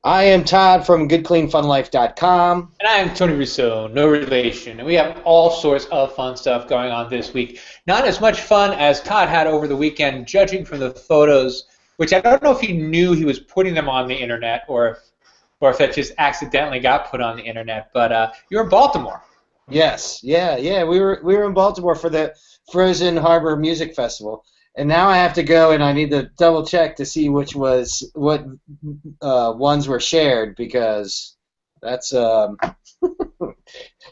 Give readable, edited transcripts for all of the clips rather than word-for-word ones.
I am Todd from GoodCleanFunLife.com. And I'm Tony Rousseau, no relation, and we have all sorts of fun stuff going on this week. Not as much fun as Todd had over the weekend, judging from the photos, which I don't know if he knew he was putting them on the internet or if that just accidentally got put on the internet. But you're in Baltimore. Yes, yeah. We were in Baltimore for the Frozen Harbor Music Festival, and now I have to go and I need to double check to see what ones were shared because that's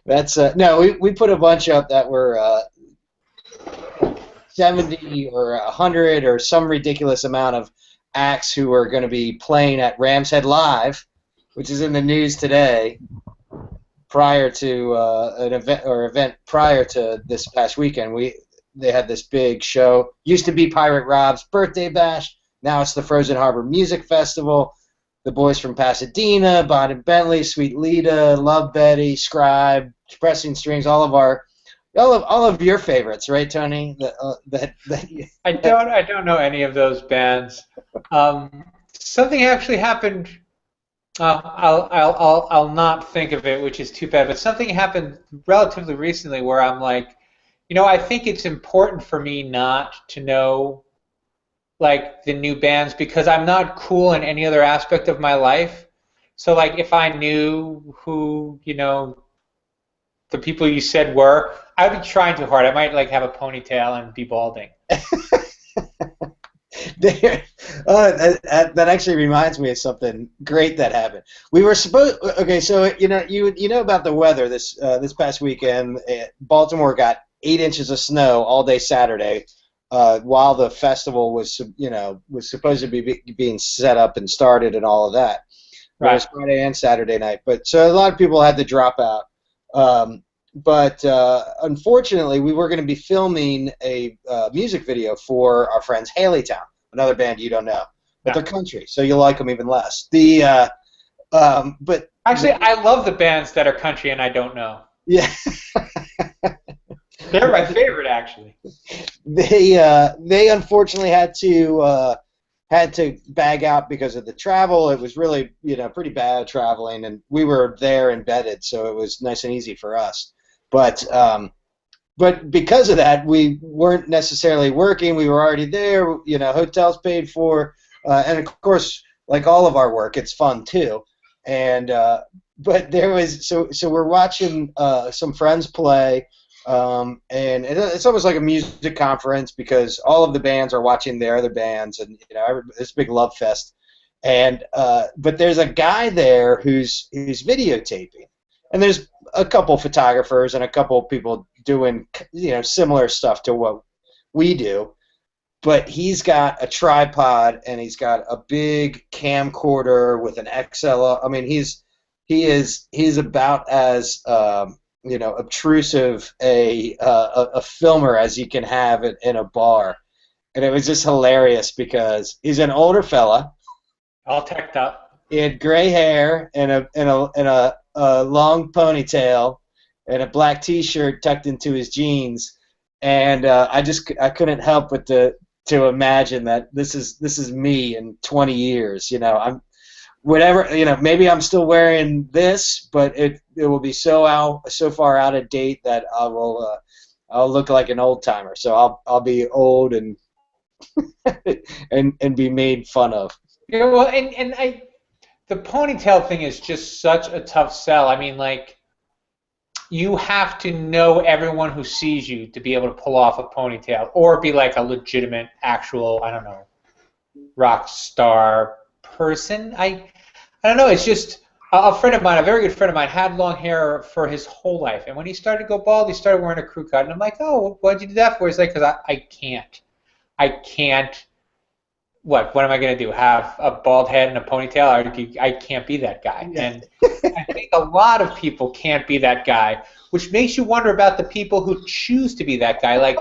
that's no we put a bunch up that were 70 or 100 or some ridiculous amount of acts who are going to be playing at Ram's Head Live, which is in the news today, prior to an event prior to this past weekend. They had this big show. Used to be Pirate Rob's birthday bash. Now it's the Frozen Harbor Music Festival. The boys from Pasadena, Bon and Bentley, Sweet Lita, Love Betty, Scribe, Pressing Strings, all of your favorites, right, Tony? I don't know any of those bands. Something actually happened. I'll not think of it, which is too bad. But something happened relatively recently where I'm like, I think it's important for me not to know like the new bands because I'm not cool in any other aspect of my life. So like if I knew who the people you said were, I would be trying too hard. I might like have a ponytail and be balding. That actually reminds me of something great that happened. We were supposed. Okay, so you know about the weather this past weekend. Baltimore got 8 inches of snow all day Saturday, while the festival was supposed to be being set up and started and all of that. Right. It was Friday and Saturday night, but so a lot of people had to drop out. But unfortunately, we were going to be filming a music video for our friends Haleytown, another band you don't know, but they're country, so you'll like them even less. But actually, I love the bands that are country and I don't know. Yeah, they're my favorite actually. They unfortunately had to bag out because of the travel. It was really pretty bad traveling, and we were there embedded, so it was nice and easy for us. But because of that, we weren't necessarily working. We were already there. Hotels paid for, and of course, like all of our work, it's fun too. And but there was so we're watching some friends play, and it's almost like a music conference because all of the bands are watching their other bands, and it's a big love fest. And but there's a guy there who's videotaping. And there's a couple photographers and a couple people doing similar stuff to what we do, but he's got a tripod and he's got a big camcorder with an XLR. I mean, he's about as obtrusive a filmer as you can have in a bar, and it was just hilarious because he's an older fella, all teched up. He had gray hair and a long ponytail and a black T-shirt tucked into his jeans, and I couldn't help but to imagine that this is me in 20 years. I'm whatever. Maybe I'm still wearing this, but it will be so far out of date that I'll look like an old timer. So I'll be old and and be made fun of. Yeah, well, and the ponytail thing is just such a tough sell. I mean, like, you have to know everyone who sees you to be able to pull off a ponytail or be like a legitimate, actual, I don't know, rock star person. I don't know. It's just a friend of mine, a very good friend of mine, had long hair for his whole life. And when he started to go bald, he started wearing a crew cut. And I'm like, oh, what'd you do that for? He's like, because I can't. What am I going to do? Have a bald head and a ponytail? I can't be that guy. And I think a lot of people can't be that guy, which makes you wonder about the people who choose to be that guy. Like,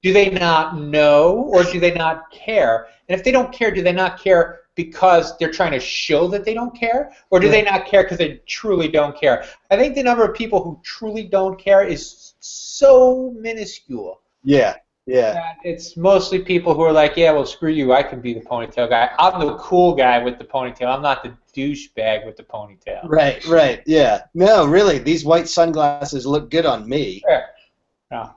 do they not know or do they not care? And if they don't care, do they not care because they're trying to show that they don't care? Or do they not care because they truly don't care? I think the number of people who truly don't care is so minuscule. Yeah. Yeah. that it's mostly people who are like, yeah, well, screw you, I can be the ponytail guy. I'm the cool guy with the ponytail. I'm not the douchebag with the ponytail. Right, right, yeah. No, really, these white sunglasses look good on me. Yeah. No.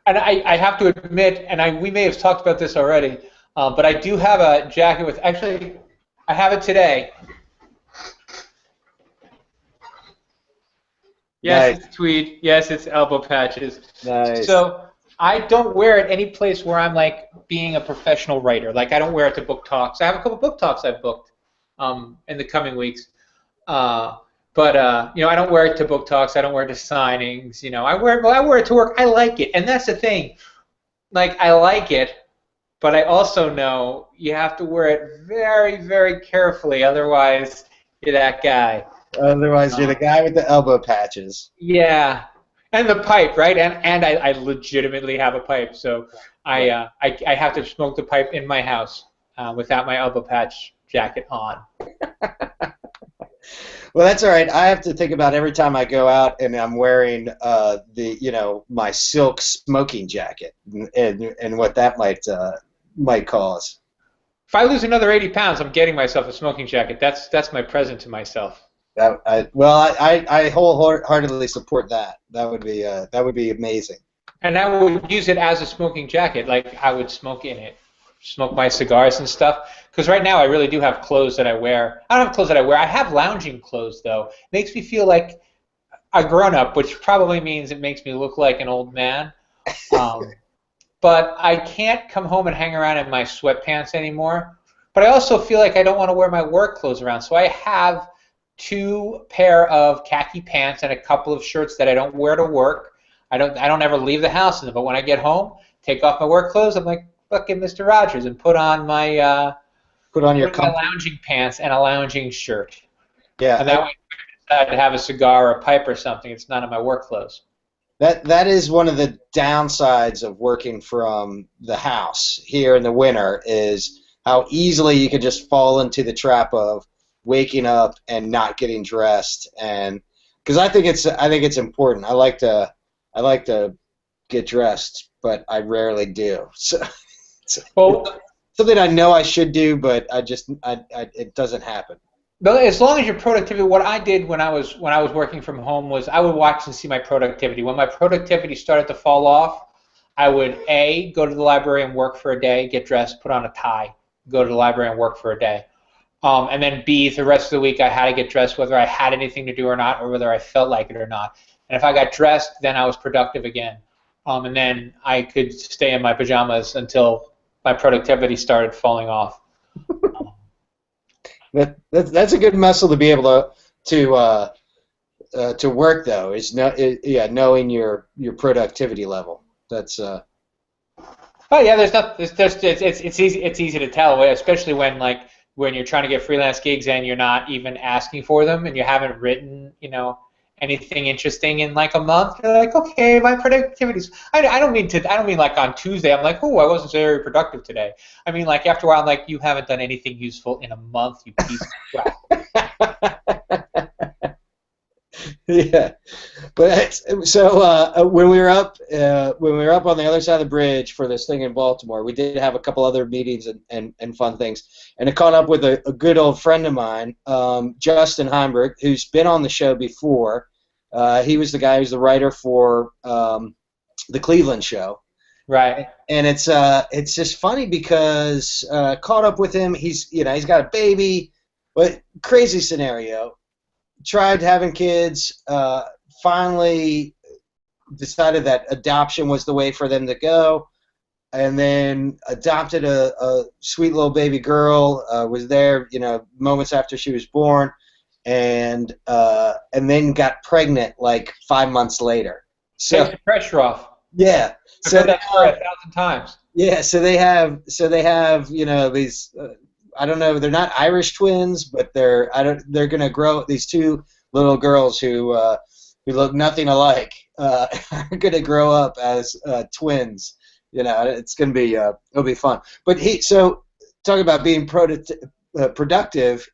And I have to admit, and we may have talked about this already, but I do have a jacket with, actually, I have it today. Yes, Nice, it's tweed. Yes, it's elbow patches. nice. So I don't wear it any place where I'm like being a professional writer. Like I don't wear it to book talks. I have a couple book talks I've booked in the coming weeks. Uh, but you know, I don't wear it to book talks. I don't wear it to signings. You know, I wear it to work. I like it, and that's the thing. Like I like it, but I also know you have to wear it very, very carefully. Otherwise, you're that guy. Otherwise, you're the guy with the elbow patches. Yeah, and the pipe, right? And I legitimately have a pipe, so Right. I have to smoke the pipe in my house without my elbow patch jacket on. Well, that's all right. I have to think about every time I go out and I'm wearing my silk smoking jacket and what that might cause. If I lose another 80 pounds, I'm getting myself a smoking jacket. That's my present to myself. I wholeheartedly support that. That would be amazing. And I would use it as a smoking jacket. Like I would smoke in it, smoke my cigars and stuff. Because right now I really do have clothes that I wear. I don't have clothes that I wear. I have lounging clothes though. It makes me feel like a grown up, which probably means it makes me look like an old man. Um, but I can't come home and hang around in my sweatpants anymore. But I also feel like I don't want to wear my work clothes around. So I have two pair of khaki pants and a couple of shirts that I don't wear to work. I don't ever leave the house in them, but when I get home, take off my work clothes. I'm like fucking Mr. Rogers and put on Put on your my lounging pants and a lounging shirt. yeah. And that way, if I decide to have a cigar or a pipe or something, it's none of my work clothes. That is one of the downsides of working from the house here in the winter is how easily you could just fall into the trap of waking up and not getting dressed, and because I think it's important. I like to get dressed, but I rarely do. So it's Well, something I know I should do, but it doesn't happen. but as long as your productivity, what I did when I was working from home was I would watch and see my productivity. When my productivity started to fall off, I would A, go to the library and work for a day, get dressed, put on a tie, go to the library and work for a day. And then B, the rest of the week I had to get dressed whether I had anything to do or not, or whether I felt like it or not. And if I got dressed, then I was productive again. And then I could stay in my pajamas until my productivity started falling off. That's a good muscle to be able to work though. Knowing your productivity level. That's Oh yeah, it's easy to tell, especially when you're trying to get freelance gigs and you're not even asking for them and you haven't written anything interesting in like a month. You're like, okay, my productivity's. I don't mean like on Tuesday I'm like, oh, I wasn't very productive today. I mean like after a while I'm like, you haven't done anything useful in a month, you piece of crap. yeah. But so when we were up on the other side of the bridge for this thing in Baltimore, we did have a couple other meetings and fun things, and I caught up with a good old friend of mine, Justin Heimberg, who's been on the show before. He was the guy who's the writer for the Cleveland show. Right. And it's just funny because caught up with him. He's got a baby, but crazy scenario. Tried having kids. Finally decided that adoption was the way for them to go, and then adopted a sweet little baby girl. Was there, moments after she was born, and then got pregnant like 5 months later. So Takes the pressure off. yeah. I've So heard that story 1,000 times. yeah. So they have these. I don't know. They're not Irish twins, but they're gonna grow. These two little girls who look nothing alike are gonna grow up as twins. It's gonna be it'll be fun. But talking about being productive.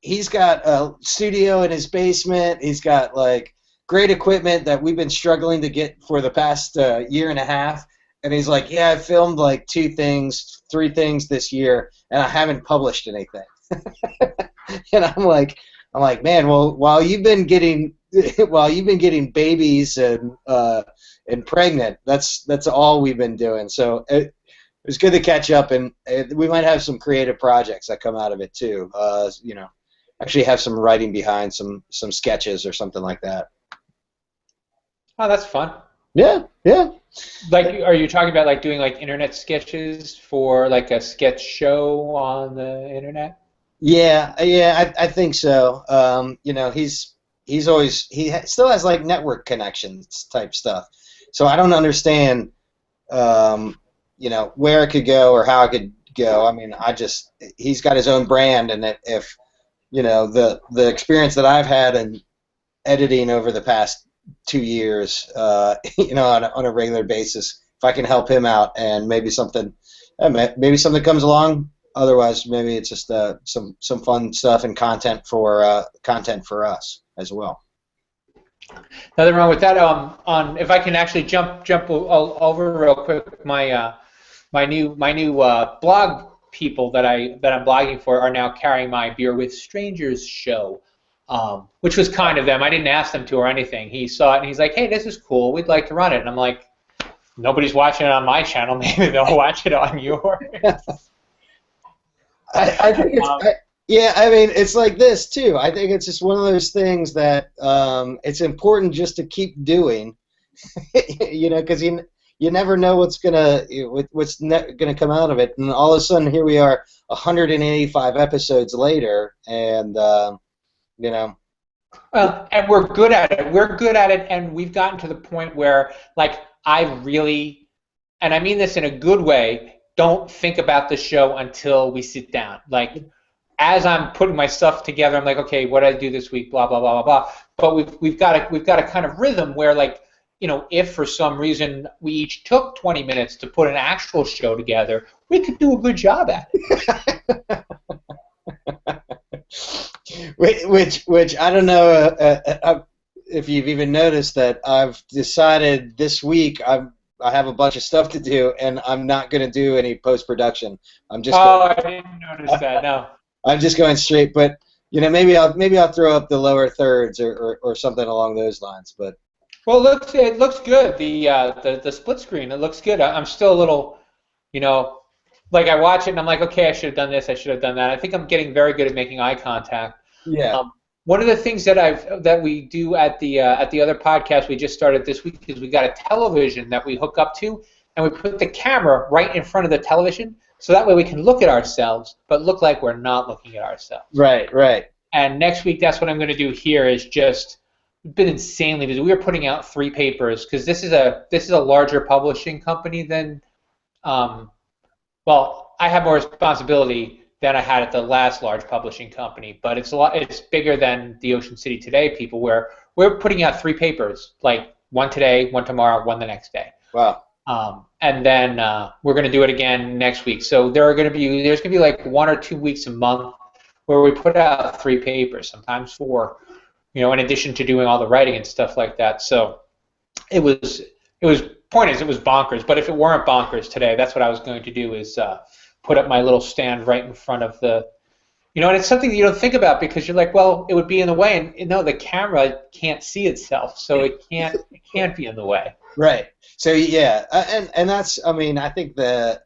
He's got a studio in his basement. He's got like great equipment that we've been struggling to get for the past year and a half. And he's like, yeah, I filmed like 2 things, 3 things this year, and I haven't published anything. And I'm like, man, well, while you've been getting babies and pregnant, that's all we've been doing. So it was good to catch up, and we might have some creative projects that come out of it too. Actually have some writing behind some sketches or something like that. Oh, that's fun. Yeah. Like, are you talking about like doing like internet sketches for like a sketch show on the internet? Yeah, I think so. He still has like network connections type stuff. So I don't understand, where it could go or how it could go. I mean, he's got his own brand, and if the experience that I've had in editing over the past 2 years, on a regular basis, if I can help him out and maybe something comes along. Otherwise, maybe it's just some fun stuff and content for us as well. Nothing wrong with that. If I can actually jump over real quick, my new blog people that I'm blogging for are now carrying my Beer with Strangers show, which was kind of them. I didn't ask them to or anything. He saw it and he's like, "Hey, this is cool. We'd like to run it." And I'm like, "Nobody's watching it on my channel. Maybe they'll watch it on yours." I think it's like this too. I think it's just one of those things that it's important just to keep doing, because you never know what's gonna come out of it, and all of a sudden here we are, 185 episodes later, and Well, and we're good at it. We're good at it, and we've gotten to the point where, like, I really, and I mean this in a good way, don't think about the show until we sit down. Like, as I'm putting my stuff together, I'm like, okay, what did I do this week? Blah blah blah blah blah. But we've got a kind of rhythm where, like, if for some reason we each took 20 minutes to put an actual show together, we could do a good job at it. Which I don't know if you've even noticed that I've decided this week I have a bunch of stuff to do, and I'm not going to do any post-production. I didn't notice that. No. I'm just going straight, but maybe I'll throw up the lower thirds or something along those lines. But well, it looks good. The split screen, it looks good. I'm still a little, like, I watch it and I'm like, okay, I should have done this, I should have done that. I think I'm getting very good at making eye contact. Yeah. One of the things that we do at the other podcast we just started this week is we got a television that we hook up to, and we put the camera right in front of the television, so that way we can look at ourselves, but look like we're not looking at ourselves. Right. And next week, that's what I'm going to do here. Is just been insanely busy. We are putting out 3 papers because this is a larger publishing company than, well, I have more responsibility than I had at the last large publishing company, but it's bigger than the Ocean City Today people, where we're putting out 3 papers, like one today, one tomorrow, one the next day. Wow. And then we're going to do it again next week. So there's going to be like 1 or 2 weeks a month where we put out 3 papers, sometimes 4, in addition to doing all the writing and stuff like that. So it was bonkers. But if it weren't bonkers today, that's what I was going to do, is put up my little stand right in front of the, and it's something that you don't think about because you're like, well, it would be in the way, and no, the camera can't see itself, so it can't be in the way. Right. So yeah, and that's, I mean, I think I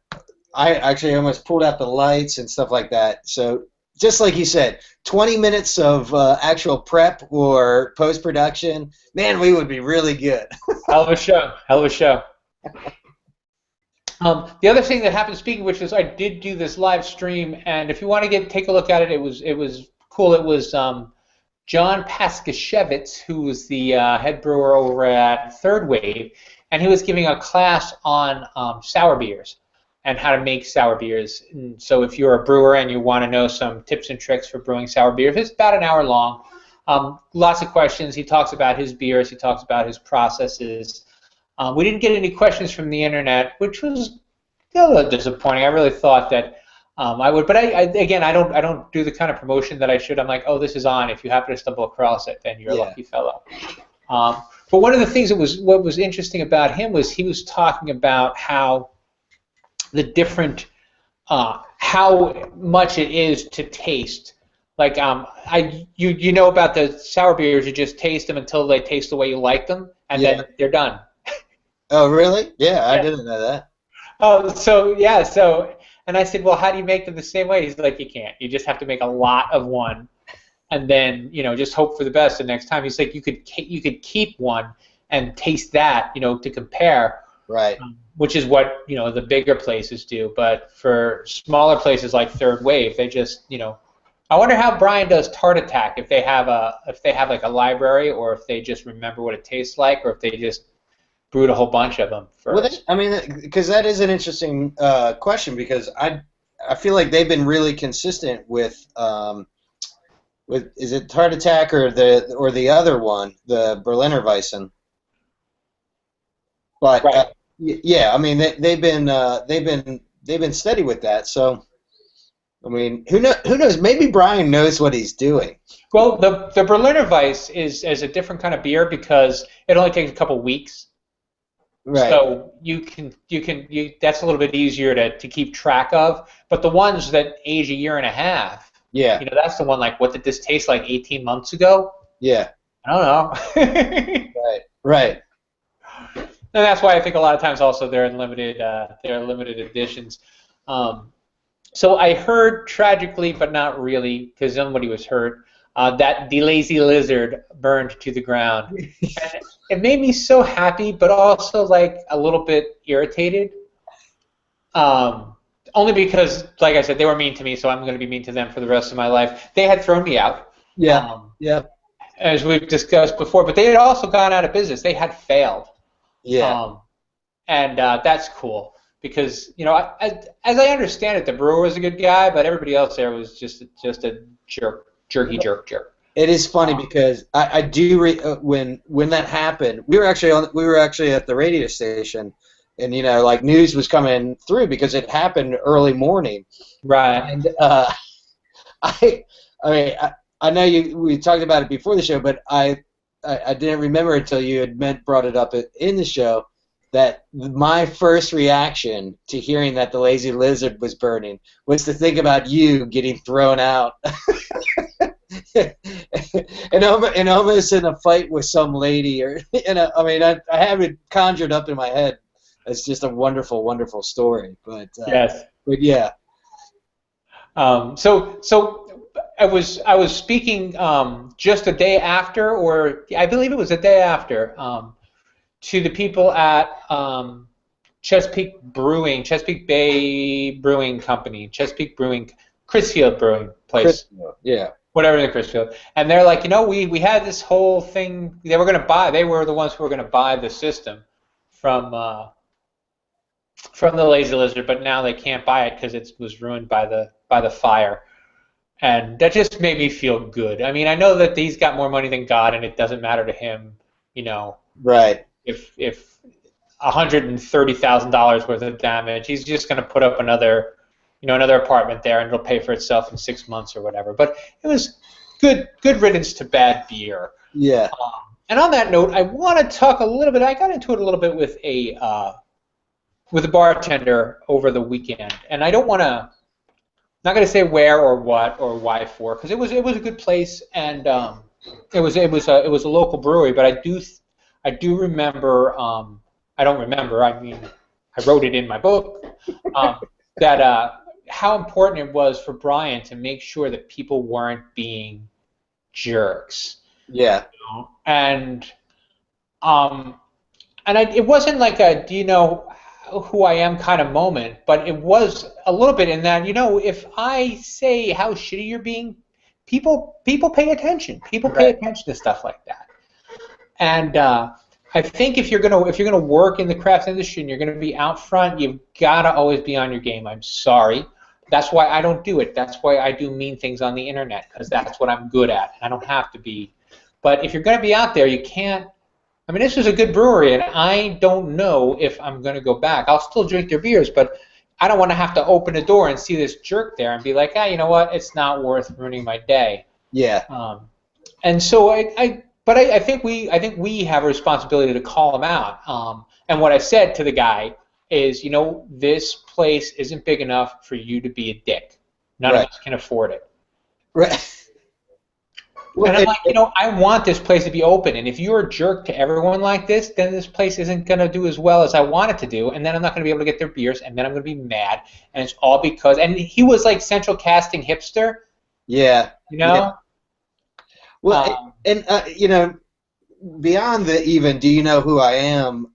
actually almost pulled out the lights and stuff like that. So just like you said, 20 minutes of actual prep or post-production, man, we would be really good. Hell of a show. The other thing that happened, speaking of which, is I did do this live stream, and if you want to take a look at it, it was cool. It was John Paskashevitz, who was the head brewer over at Third Wave, and he was giving a class on sour beers and how to make sour beers. And so if you're a brewer and you want to know some tips and tricks for brewing sour beers, it's about an hour long. Lots of questions. He talks about his beers. He talks about his processes. We didn't get any questions from the internet, which was a little disappointing. I really thought that I would, but I don't do the kind of promotion that I should. I'm like, oh, this is on. If you happen to stumble across it, then you're a lucky fellow. But one of the things what was interesting about him was he was talking about how the different how much it is to taste. Like you know about the sour beers, you just taste them until they taste the way you like them, and then they're done. Oh, really? Yeah, I didn't know that. Oh, and I said, well, how do you make them the same way? He's like, you can't. You just have to make a lot of one, and then just hope for the best the next time. He's like, you could keep one and taste that, to compare. Right. Which is what the bigger places do. But for smaller places like Third Wave, they just I wonder how Brian does Tart Attack, if they have like a library, or if they just remember what it tastes like, or if they just brewed a whole bunch of them first. Well, because that is an interesting question, because I feel like they've been really consistent with is it Tart Attack or the other one, the Berliner Weissen. But right. Yeah, I mean they've been steady with that. So I mean, who knows? Maybe Brian knows what he's doing. Well, the Berliner Weiss is a different kind of beer because it only takes a couple weeks. Right. So you that's a little bit easier to keep track of. But the ones that age a year and a half, that's the one like, what did this taste like 18 months ago? Yeah. I don't know. Right. And that's why I think a lot of times also they're in limited editions. So I heard, tragically but not really, because somebody was hurt, that the Lazy Lizard burned to the ground. And it made me so happy, but also like a little bit irritated. Only because, like I said, they were mean to me, so I'm going to be mean to them for the rest of my life. They had thrown me out. Yeah. As we've discussed before, but they had also gone out of business. They had failed. Yeah. And that's cool because as I understand it, the brewer was a good guy, but everybody else there was just a jerk. It is funny because I do when that happened, we were actually at the radio station, and like news was coming through because it happened early morning. Right. And I know we talked about it before the show, but I didn't remember until you had brought it up in the show that my first reaction to hearing that the Lazy Lizard was burning was to think about you getting thrown out and almost in a fight with some lady, or I have it conjured up in my head. It's just a wonderful, wonderful story. But yes. But yeah. So I was speaking just a day after, or I believe it was a day after, to the people at Chesapeake Bay Brewing Company, Chesapeake Brewing, Crisfield Brewing place. Yeah. Whatever in Crisfield. And they're like, we had this whole thing. They were the ones who were going to buy the system from the Lazy Lizard, but now they can't buy it because it was ruined by the fire. And that just made me feel good. I mean, I know that he's got more money than God, and it doesn't matter to him, Right. If $130,000 worth of damage, he's just going to put up another apartment there, and it'll pay for itself in 6 months or whatever. But it was good riddance to bad beer. Yeah. And on that note, I want to talk a little bit. I got into it a little bit with a bartender over the weekend, and I don't want to. Not going to say where or what or why for, because it was a good place, and it was a local brewery. But I do remember. I don't remember. I mean, I wrote it in my book that how important it was for Brian to make sure that people weren't being jerks. Yeah. And it wasn't like a do you know who I am kind of moment, but it was a little bit in that, if I say how shitty you're being, people pay attention. People pay attention to stuff like that. And I think if you're gonna work in the craft industry and you're gonna be out front, you've gotta always be on your game. I'm sorry. That's why I don't do it. That's why I do mean things on the internet, because that's what I'm good at. I don't have to be. But if you're gonna be out there, you can't. I mean, this is a good brewery, and I don't know if I'm going to go back. I'll still drink their beers, but I don't want to have to open the door and see this jerk there and be like, you know what? It's not worth ruining my day. Yeah. And so I But I think we have a responsibility to call him out. And what I said to the guy is, this place isn't big enough for you to be a dick. None of Right. us can afford it. Right. Well, And I'm like, I want this place to be open. And if you're a jerk to everyone like this, then this place isn't going to do as well as I want it to do. And then I'm not going to be able to get their beers. And then I'm going to be mad. And it's all because. And he was like central casting hipster. yeah. Yeah. Well, Um, beyond the even "do you know who I am"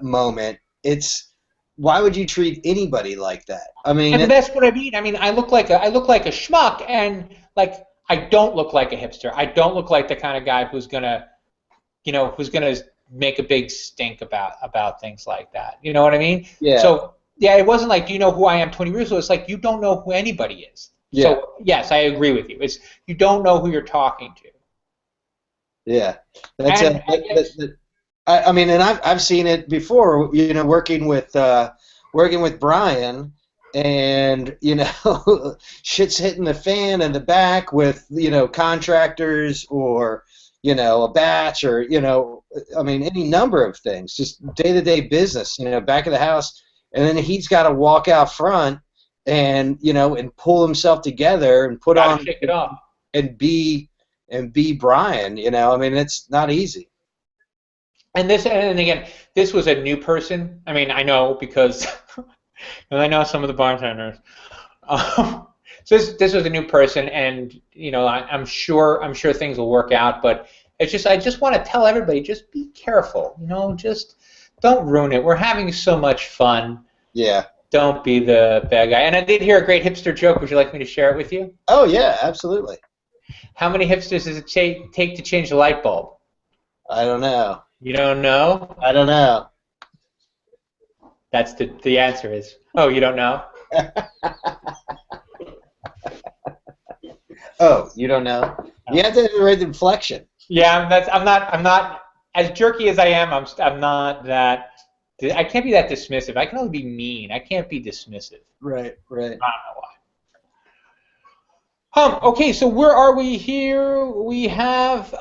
moment, it's why would you treat anybody like that? I mean, and that's what I mean. I mean, I look like a schmuck, and like I don't look like a hipster. I don't look like the kind of guy who's gonna make a big stink about things like that. You know what I mean? yeah, So yeah, it wasn't like, do you know who I am 20 years ago? It's like you don't know who anybody is. yeah, So yes, I agree with you. It's you don't know who you're talking to. yeah. That's And I mean, and I've seen it before. Working with Brian, and shit's hitting the fan in the back with contractors or a batch or I mean any number of things, just day-to-day business. Back of the house, and then he's got to walk out front and and pull himself together and put on shake it off. and be Brian. I mean, it's not easy. And again, this was a new person. I mean, I know because I know some of the bartenders. So this was a new person, and I'm sure things will work out. But it's just I just want to tell everybody, just be careful. Just don't ruin it. We're having so much fun. Yeah. Don't be the bad guy. And I did hear a great hipster joke. Would you like me to share it with you? Oh yeah, absolutely. How many hipsters does it take to change a light bulb? I don't know. You don't know? I don't know. That's the answer is, oh, you don't know? Oh, you don't know? You have to have the right inflection. Yeah, I'm not as jerky as I am. I'm not that. I can't be that dismissive. I can only be mean. I can't be dismissive. Right. I don't know why. Okay, so where are we here? We have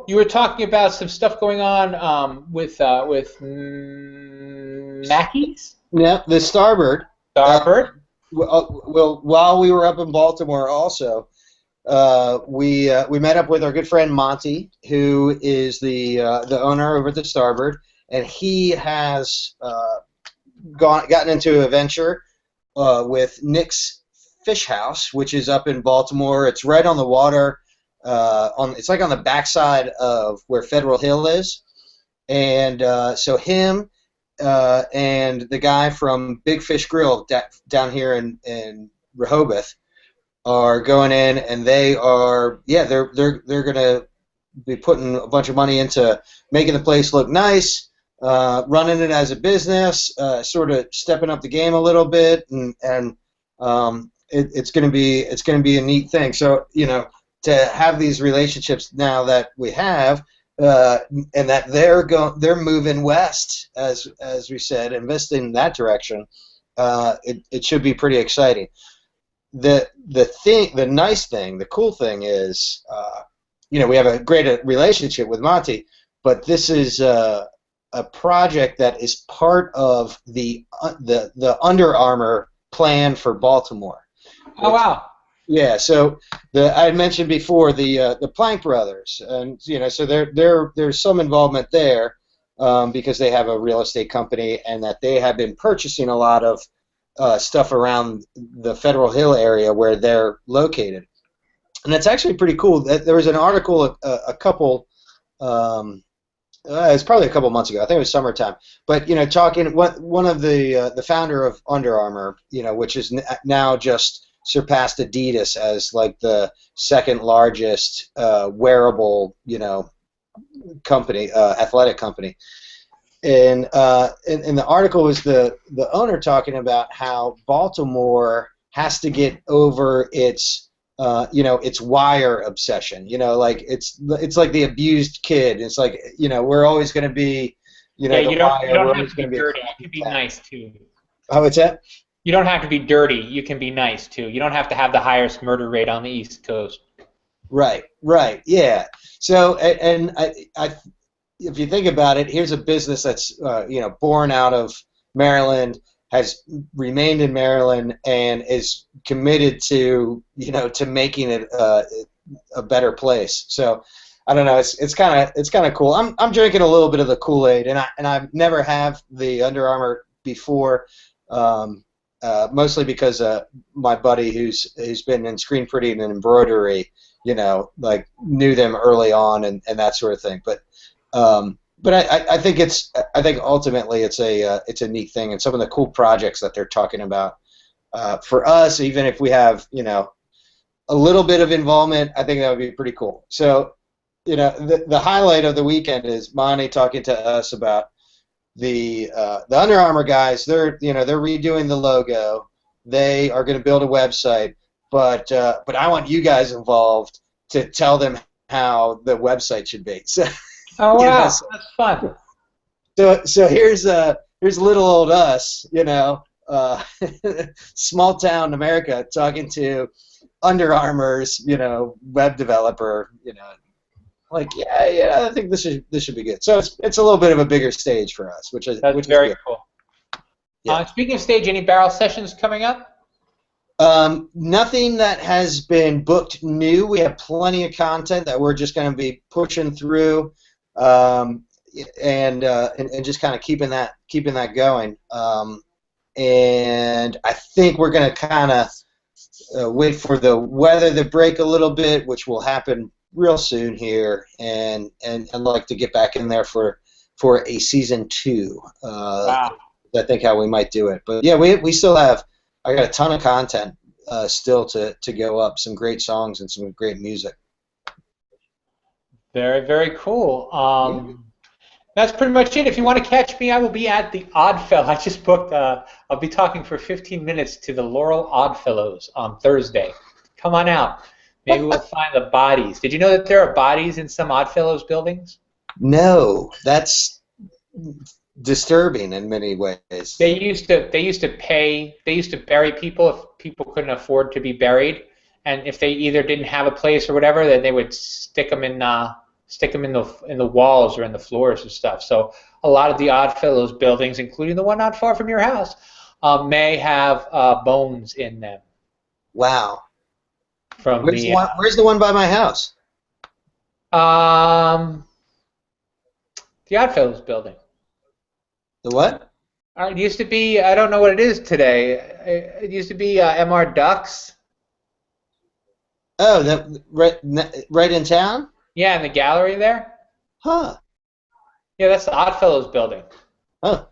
you were talking about some stuff going on with Mackey's? Yeah, the Starboard. Starboard. Well, while we were up in Baltimore, also, we met up with our good friend Monty, who is the owner over at the Starboard, and he has gotten into a venture with Nick's Fish House, which is up in Baltimore. It's right on the water. It's like on the backside of where Federal Hill is, and so him and the guy from Big Fish Grill down here in Rehoboth are going in, and they're gonna be putting a bunch of money into making the place look nice, running it as a business, sort of stepping up the game a little bit, and it's gonna be a neat thing. So to have these relationships now that we have. And that they're moving west, as we said, investing in that direction. It should be pretty exciting. The cool thing is, we have a great relationship with Monty, but this is a project that is part of the Under Armour plan for Baltimore. Oh wow. Yeah, so I had mentioned before the Plank Brothers, and so there's some involvement there because they have a real estate company, and that they have been purchasing a lot of stuff around the Federal Hill area where they're located, and it's actually pretty cool. There was an article a couple. It's probably a couple months ago. I think it was summertime. But talking one of the founder of Under Armour, which is now just surpassed Adidas as like the second largest wearable, company, athletic company. And in the article was the owner talking about how Baltimore has to get over its its wire obsession. Like it's like the abused kid. It's like we're always going to be you don't have to be dirty. You can be nice too. Oh, what's that? You don't have to be dirty. You can be nice too. You don't have to have the highest murder rate on the East Coast. Right, yeah. So, and if you think about it, here's a business that's born out of Maryland, has remained in Maryland, and is committed to to making it a better place. So, I don't know. It's kind of cool. I'm drinking a little bit of the Kool-Aid, and I've never have the Under Armour before. Mostly because my buddy who's been in screen printing and embroidery, like knew them early on and that sort of thing. But I think I think ultimately it's a neat thing, and some of the cool projects that they're talking about for us, even if we have a little bit of involvement, I think that would be pretty cool. So the highlight of the weekend is Monty talking to us about the Under Armour guys. They're redoing the logo. They are going to build a website, but I want you guys involved to tell them how the website should be. So, oh wow, that's fun. So here's little old us, small town America, talking to Under Armour's web developer, like I think this should be good. So it's a little bit of a bigger stage for us, which is very good. Cool. Yeah. Speaking of stage, any barrel sessions coming up? Nothing that has been booked new. We have plenty of content that we're just going to be pushing through, and just kind of keeping that going. And I think we're going to kind of wait for the weather to break a little bit, which will happen real soon here, and like to get back in there for a season 2. Wow. I think how we might do it. But yeah, we still have. I got a ton of content still to go up. Some great songs and some great music. Very, very cool. That's pretty much it. If you want to catch me, I will be at the Oddfellow. I just booked. I'll be talking for 15 minutes to the Laurel Oddfellows on Thursday. Come on out. Maybe we'll find the bodies. Did you know that there are bodies in some Oddfellows buildings? No, that's disturbing in many ways. They used to bury people if people couldn't afford to be buried, and if they either didn't have a place or whatever, then they would stick them in the walls or in the floors and stuff. So a lot of the Oddfellows buildings, including the one not far from your house, may have bones in them. Wow. Where's the one by my house? The Oddfellows building. The what? It used to be, I don't know what it is today. It used to be MR Ducks. Oh, right in town? Yeah, in the gallery there. Huh. Yeah, that's the Oddfellows building. Huh.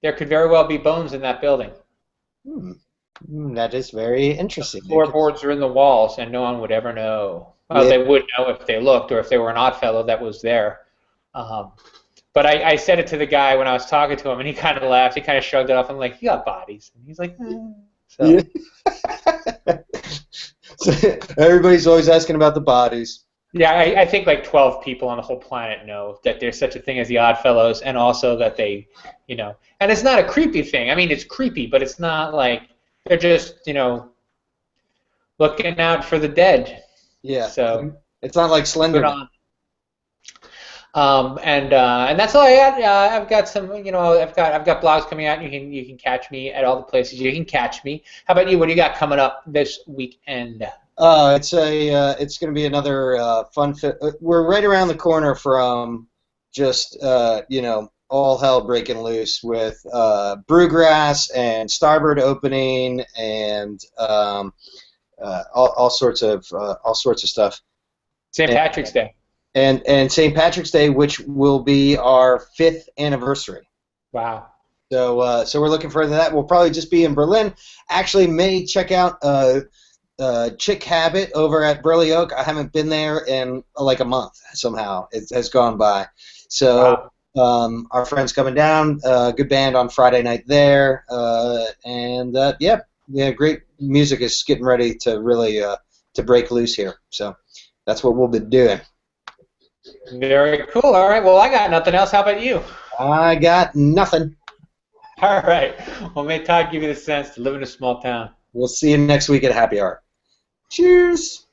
There could very well be bones in that building. That is very interesting. The floorboards are in the walls, and no one would ever know. Well, they would know if they looked, or if they were an Oddfellow that was there. But I said it to the guy when I was talking to him, and he kind of laughed. He kind of shrugged it off. I'm like, "You got bodies," and he's like, So. Yeah. So everybody's always asking about the bodies. Yeah, I think like 12 people on the whole planet know that there's such a thing as the Oddfellows, and also that they, and it's not a creepy thing. I mean, it's creepy, but it's not like they're just, looking out for the dead. Yeah. So it's not like Slender. And that's all I got. I've got some, I've got blogs coming out. You can catch me at all the places you can catch me. How about you? What do you got coming up this weekend? It's going to be another fun fit. We're right around the corner from just all hell breaking loose with Brewgrass and Starboard opening and all sorts of stuff. St. Patrick's Day. And St. Patrick's Day, which will be our 5th anniversary. Wow. So we're looking forward to that. We'll probably just be in Berlin. Actually, may check out Chick Habit over at Burley Oak. I haven't been there in like a month. Somehow it has gone by. So our friends coming down. Good band on Friday night there. Great music is getting ready to really to break loose here. So that's what we'll be doing. Very cool. All right. Well, I got nothing else. How about you? I got nothing. All right. Well, may Todd give you the sense to live in a small town. We'll see you next week at Happy Hour. Cheers.